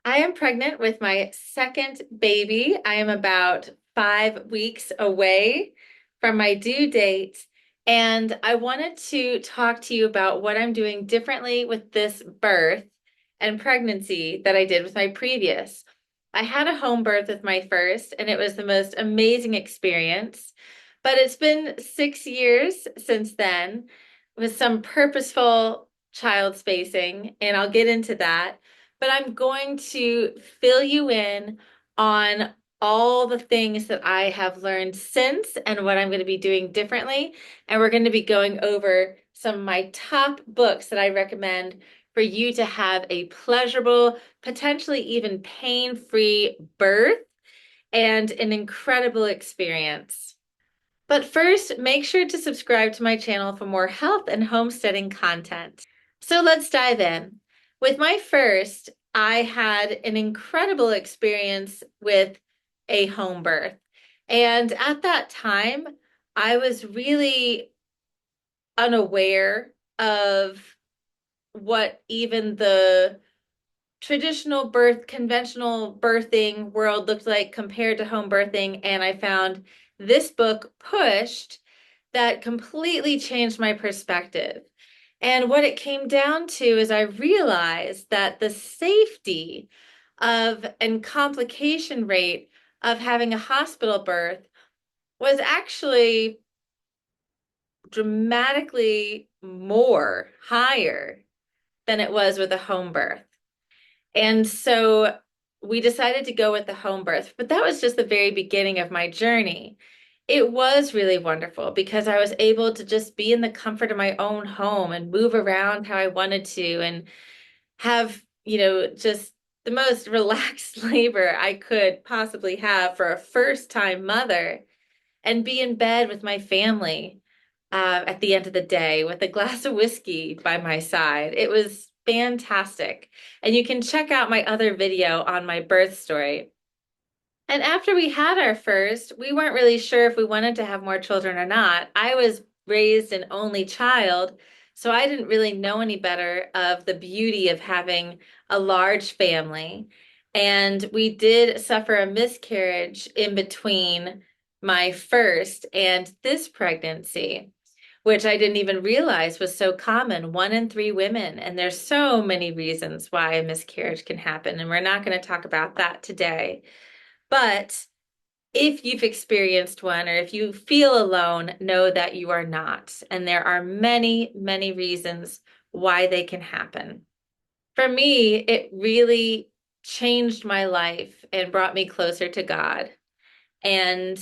I am pregnant with my second baby. I am about 5 weeks away from my due date. And I wanted to talk to you about what I'm doing differently with this birth and pregnancy that I did with my previous. I had a home birth with my first, and it was the most amazing experience. But it's been 6 years since then with some purposeful child spacing, and I'll get into that, but I'm going to fill you in on all the things that I have learned since and what I'm going to be doing differently. And we're going to be going over some of my top books that I recommend for you to have a pleasurable, potentially even pain-free birth and an incredible experience. But first, make sure to subscribe to my channel for more health and homesteading content. So let's dive in. With my first, I had an incredible experience with a home birth. And at that time, I was really unaware of what even the traditional birth, conventional birthing world looked like compared to home birthing. And I found this book pushed that completely changed my perspective. And what it came down to is I realized that the safety of and complication rate of having a hospital birth was actually dramatically more higher than it was with a home birth. And so we decided to go with the home birth, but that was just the very beginning of my journey. It was really wonderful because I was able to just be in the comfort of my own home and move around how I wanted to and have, just the most relaxed labor I could possibly have for a first-time mother and be in bed with my family at the end of the day with a glass of whiskey by my side. It was fantastic. And you can check out my other video on my birth story. And after we had our first, we weren't really sure if we wanted to have more children or not. I was raised an only child, so I didn't really know any better of the beauty of having a large family. And we did suffer a miscarriage in between my first and this pregnancy, which I didn't even realize was so common, 1 in 3 women. And there's so many reasons why a miscarriage can happen, and we're not going to talk about that today. But if you've experienced one or if you feel alone, know that you are not. And there are many, many reasons why they can happen. For me, it really changed my life and brought me closer to God and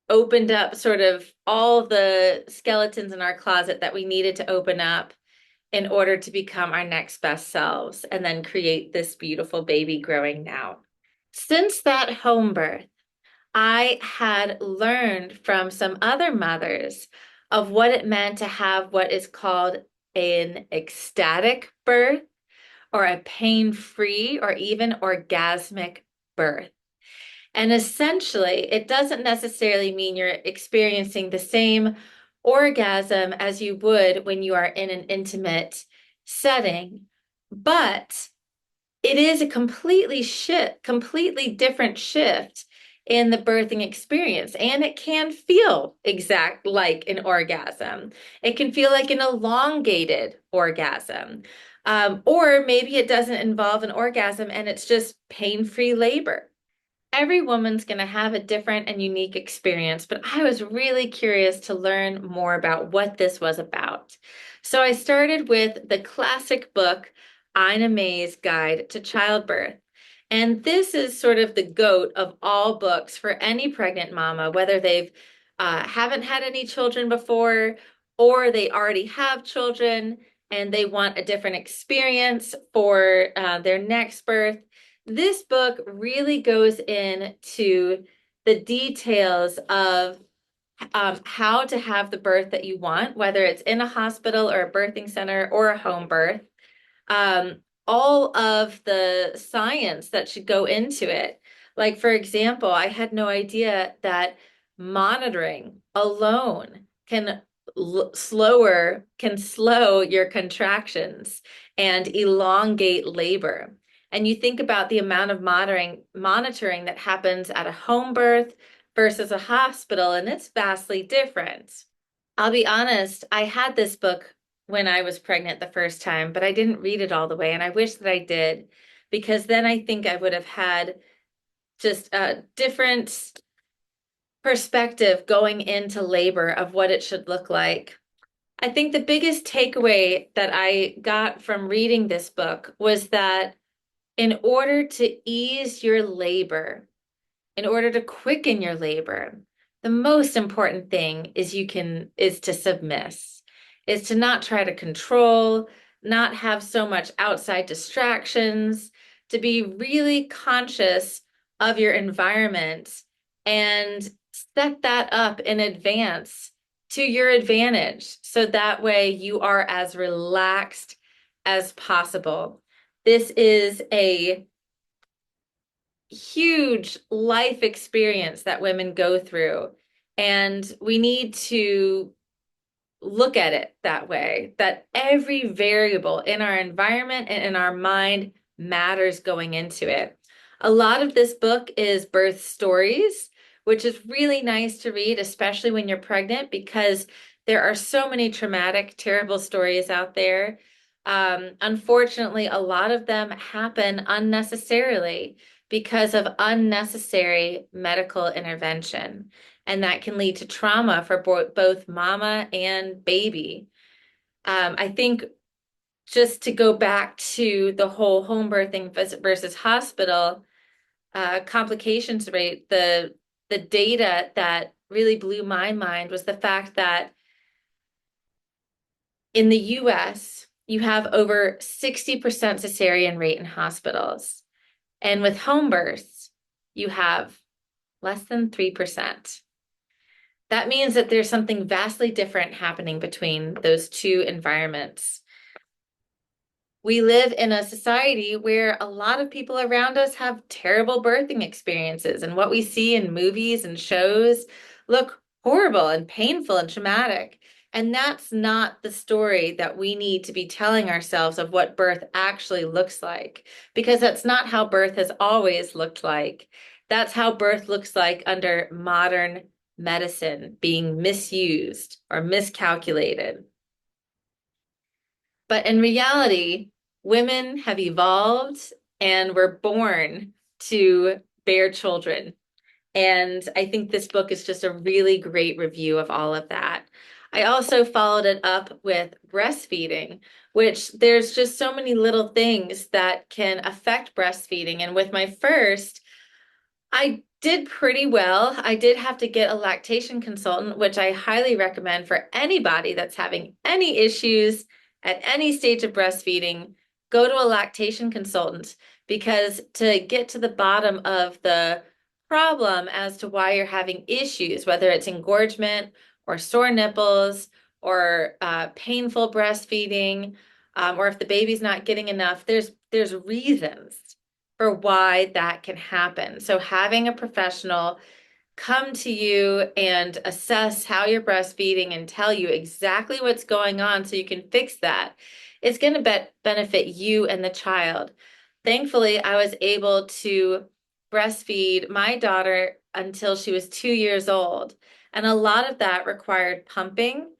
opened up sort of all the skeletons in our closet that we needed to open up in order to become our next best selves and then create this beautiful baby growing now. Since that home birth, I had learned from some other mothers of what it meant to have what is called an ecstatic birth or a pain-free or even orgasmic birth. And essentially, it doesn't necessarily mean you're experiencing the same orgasm as you would when you are in an intimate setting, but it is a completely different shift in the birthing experience. And it can feel exact like an orgasm. It can feel like an elongated orgasm. Or maybe it doesn't involve an orgasm and it's just pain-free labor. Every woman's going to have a different and unique experience, but I was really curious to learn more about what this was about. So I started with the classic book, Ina May's Guide to Childbirth. And this is sort of the GOAT of all books for any pregnant mama, whether they've haven't had any children before or they already have children and they want a different experience for their next birth. This book really goes into the details of how to have the birth that you want, whether it's in a hospital or a birthing center or a home birth. All of the science that should go into it. Like, for example, I had no idea that monitoring alone can slow your contractions and elongate labor. And you think about the amount of monitoring that happens at a home birth versus a hospital, and it's vastly different. I'll be honest, I had this book when I was pregnant the first time, but I didn't read it all the way, and I wish that I did, because then I think I would have had just a different perspective going into labor of what it should look like. I think the biggest takeaway that I got from reading this book was that in order to ease your labor, in order to quicken your labor, the most important thing is to submiss, is to not try to control, not have so much outside distractions, to be really conscious of your environment and set that up in advance to your advantage. So that way you are as relaxed as possible. This is a huge life experience that women go through, and we need to look at it that way, that every variable in our environment and in our mind matters going into it. A lot of this book is birth stories, which is really nice to read, especially when you're pregnant, because there are so many traumatic, terrible stories out there. Unfortunately, a lot of them happen unnecessarily because of unnecessary medical intervention. And that can lead to trauma for both mama and baby. I think just to go back to the whole home birthing versus hospital complications rate, the data that really blew my mind was the fact that in the US, you have over 60% cesarean rate in hospitals. And with home births, you have less than 3%. That means that there's something vastly different happening between those two environments. We live in a society where a lot of people around us have terrible birthing experiences, and what we see in movies and shows look horrible and painful and traumatic. And that's not the story that we need to be telling ourselves of what birth actually looks like, because that's not how birth has always looked like. That's how birth looks like under modern medicine being misused or miscalculated. But in reality, women have evolved and were born to bear children. And I think this book is just a really great review of all of that. I also followed it up with breastfeeding, which there's just so many little things that can affect breastfeeding. And with my first, I did pretty well. I did have to get a lactation consultant, which I highly recommend for anybody that's having any issues at any stage of breastfeeding. Go to a lactation consultant, because to get to the bottom of the problem as to why you're having issues, whether it's engorgement or sore nipples or painful breastfeeding, or if the baby's not getting enough, there's reasons for why that can happen. So having a professional come to you and assess how you're breastfeeding and tell you exactly what's going on so you can fix that, it's going to benefit you and the child. Thankfully, I was able to breastfeed my daughter until she was 2 years old. And a lot of that required pumping,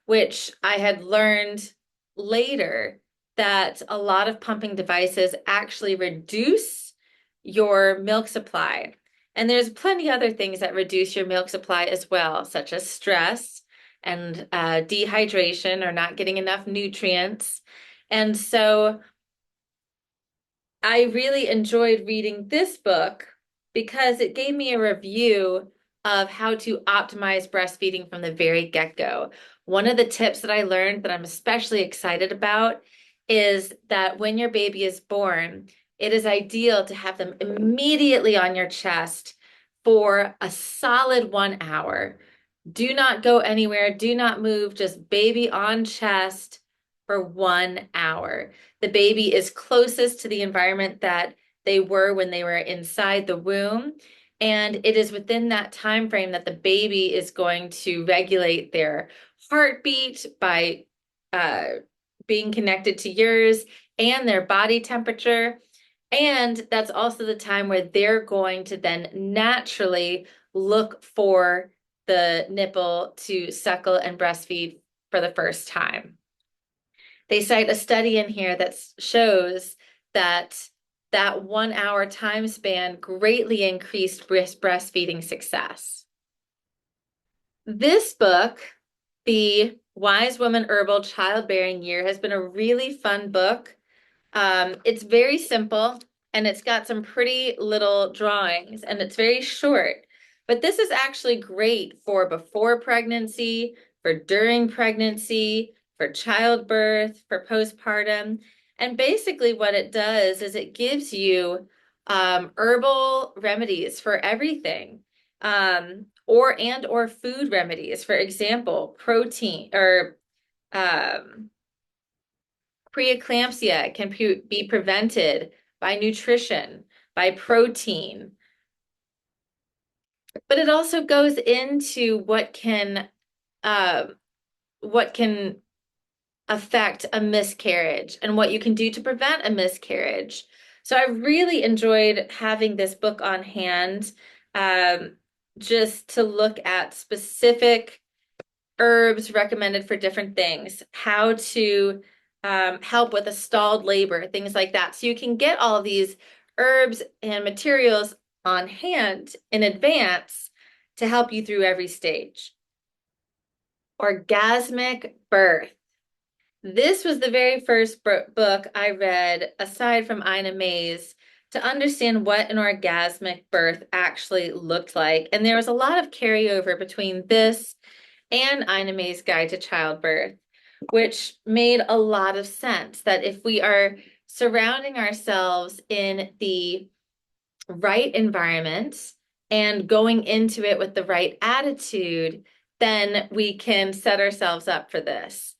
which I had learned later that a lot of pumping devices actually reduce your milk supply. And there's plenty other things that reduce your milk supply as well, such as stress and dehydration or not getting enough nutrients. And so I really enjoyed reading this book because it gave me a review of how to optimize breastfeeding from the very get-go. One of the tips that I learned that I'm especially excited about is that when your baby is born, it is ideal to have them immediately on your chest for a solid 1 hour. Do not go anywhere. Do not move. Just baby on chest for 1 hour. The baby is closest to the environment that they were when they were inside the womb. And it is within that time frame that the baby is going to regulate their heartbeat by being connected to yours and their body temperature. And that's also the time where they're going to then naturally look for the nipple to suckle and breastfeed for the first time. They cite a study in here that shows that that 1 hour time span greatly increased breastfeeding success. This book, The Wise Woman Herbal Childbearing Year, has been a really fun book. It's very simple and it's got some pretty little drawings and it's very short. But this is actually great for before pregnancy, for during pregnancy, for childbirth, for postpartum. And basically what it does is it gives you herbal remedies for everything. Or food remedies. For example, protein or preeclampsia can be prevented by nutrition, by protein. But it also goes into uh, what can affect a miscarriage and what you can do to prevent a miscarriage. So I really enjoyed having this book on hand, um, just to look at specific herbs recommended for different things, how to help with a stalled labor, things like that. So you can get all of these herbs and materials on hand in advance to help you through every stage. Orgasmic Birth. This was the very first book I read, aside from Ina May's, to understand what an orgasmic birth actually looked like. And there was a lot of carryover between this and Ina May's Guide to Childbirth, which made a lot of sense that if we are surrounding ourselves in the right environment and going into it with the right attitude, then we can set ourselves up for this.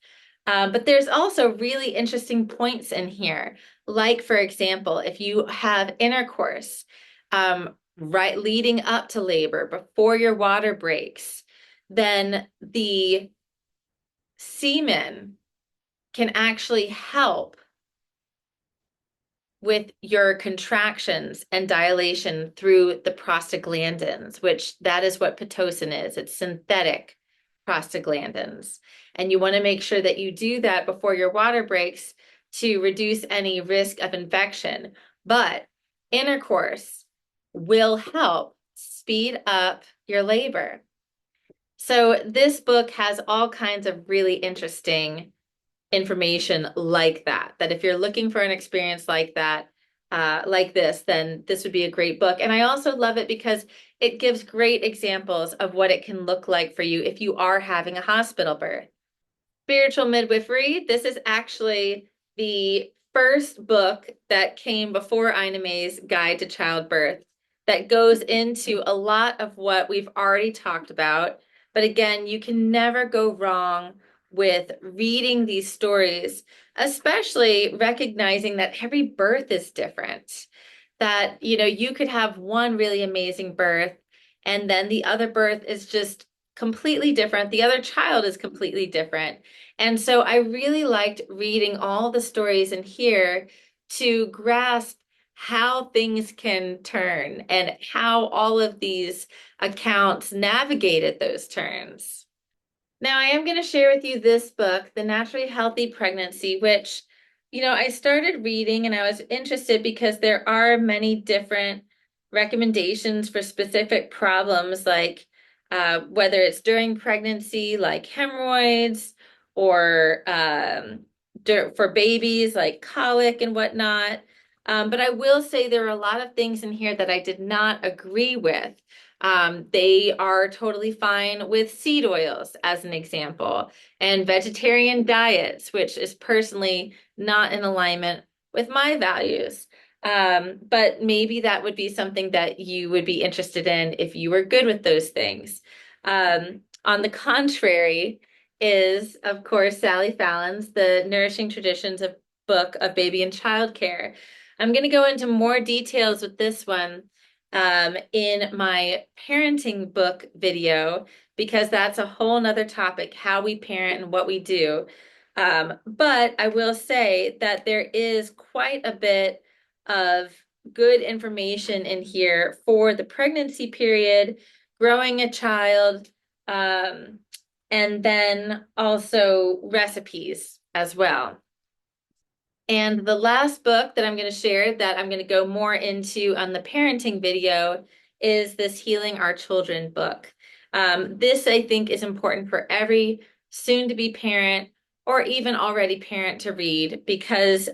But there's also really interesting points in here. Like, for example, if you have intercourse, right leading up to labor, before your water breaks, then the semen can actually help with your contractions and dilation through the prostaglandins, which that is what Pitocin is. It's synthetic prostaglandins. And you want to make sure that you do that before your water breaks to reduce any risk of infection. But intercourse will help speed up your labor. So this book has all kinds of really interesting information like that if you're looking for an experience like that, like this, then this would be a great book. And I also love it because it gives great examples of what it can look like for you if you are having a hospital birth. Spiritual Midwifery. This is actually the first book that came before Ina May's Guide to Childbirth that goes into a lot of what we've already talked about. But again, you can never go wrong with reading these stories, especially recognizing that every birth is different. That, you could have one really amazing birth and then the other birth is just completely different. The other child is completely different. And so I really liked reading all the stories in here to grasp how things can turn and how all of these accounts navigated those turns. Now, I am going to share with you this book, The Naturally Healthy Pregnancy, which, I started reading and I was interested because there are many different recommendations for specific problems, like whether it's during pregnancy, like hemorrhoids, or for babies, like colic and whatnot. But I will say there are a lot of things in here that I did not agree with. They are totally fine with seed oils, as an example, and vegetarian diets, which is personally not in alignment with my values. But maybe that would be something that you would be interested in if you were good with those things. On the contrary is, of course, Sally Fallon's The Nourishing Traditions of Book of Baby and Childcare. I'm going to go into more details with this one in my parenting book video, because that's a whole nother topic, how we parent and what we do. But I will say that there is quite a bit of good information in here for the pregnancy period, growing a child, and then also recipes as well. And the last book that I'm going to share that I'm going to go more into on the parenting video is this Healing Our Children book. This, I think, is important for every soon-to-be parent or even already parent to read because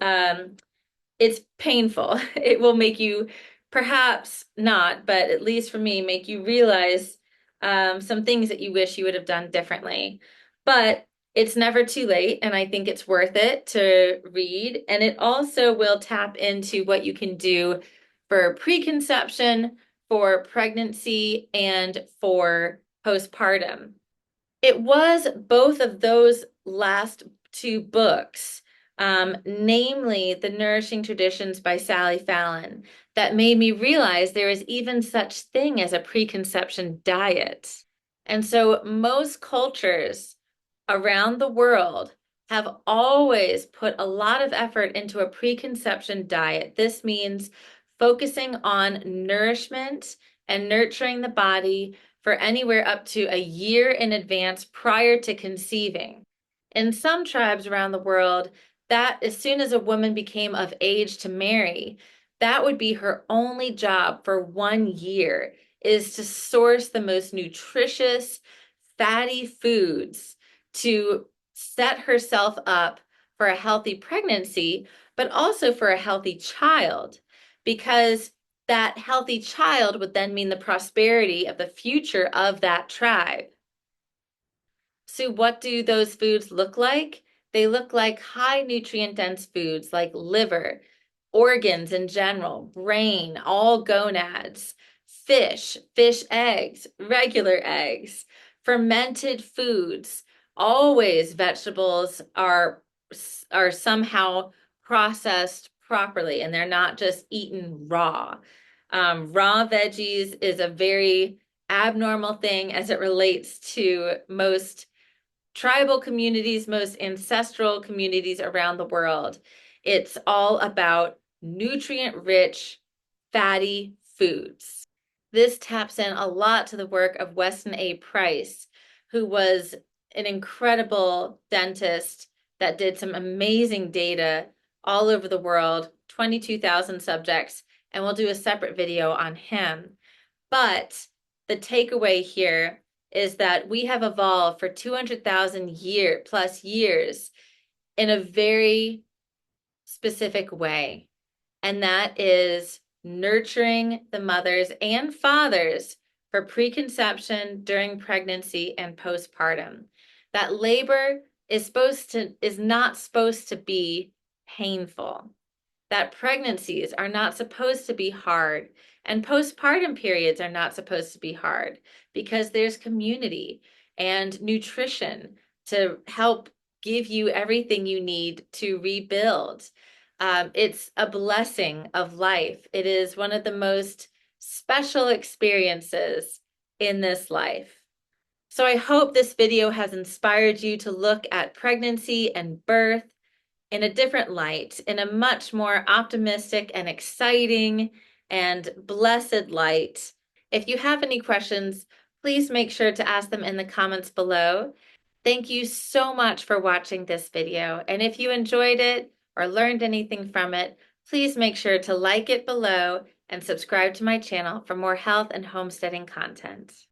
it's painful. It will make you, perhaps not, but at least for me, make you realize some things that you wish you would have done differently. But it's never too late, and I think it's worth it to read. And it also will tap into what you can do for preconception, for pregnancy, and for postpartum. It was both of those last two books, namely The Nourishing Traditions by Sally Fallon, that made me realize there is even such thing as a preconception diet. And so most cultures around the world have always put a lot of effort into a preconception diet. This means focusing on nourishment and nurturing the body for anywhere up to a year in advance prior to conceiving. In some tribes around the world, that as soon as a woman became of age to marry, that would be her only job for 1 year, is to source the most nutritious, fatty foods to set herself up for a healthy pregnancy, but also for a healthy child, because that healthy child would then mean the prosperity of the future of that tribe. So what do those foods look like? They look like high nutrient dense foods like liver, organs in general, brain, all gonads, fish eggs, regular eggs, fermented foods. Always vegetables are somehow processed properly and they're not just eaten raw. Raw veggies is a very abnormal thing as it relates to most tribal communities, most ancestral communities around the world. It's all about nutrient-rich, fatty foods. This taps in a lot to the work of Weston A. Price, who was an incredible dentist that did some amazing data all over the world, 22,000 subjects, and we'll do a separate video on him. But the takeaway here is that we have evolved for 200,000 plus years in a very specific way. And that is nurturing the mothers and fathers for preconception, during pregnancy, and postpartum. That labor is not supposed to be painful. That pregnancies are not supposed to be hard, and postpartum periods are not supposed to be hard, because there's community and nutrition to help give you everything you need to rebuild. It's a blessing of life. It is one of the most special experiences in this life. So I hope this video has inspired you to look at pregnancy and birth in a different light, in a much more optimistic and exciting and blessed light. If you have any questions, please make sure to ask them in the comments below. Thank you so much for watching this video. And if you enjoyed it or learned anything from it, please make sure to like it below and subscribe to my channel for more health and homesteading content.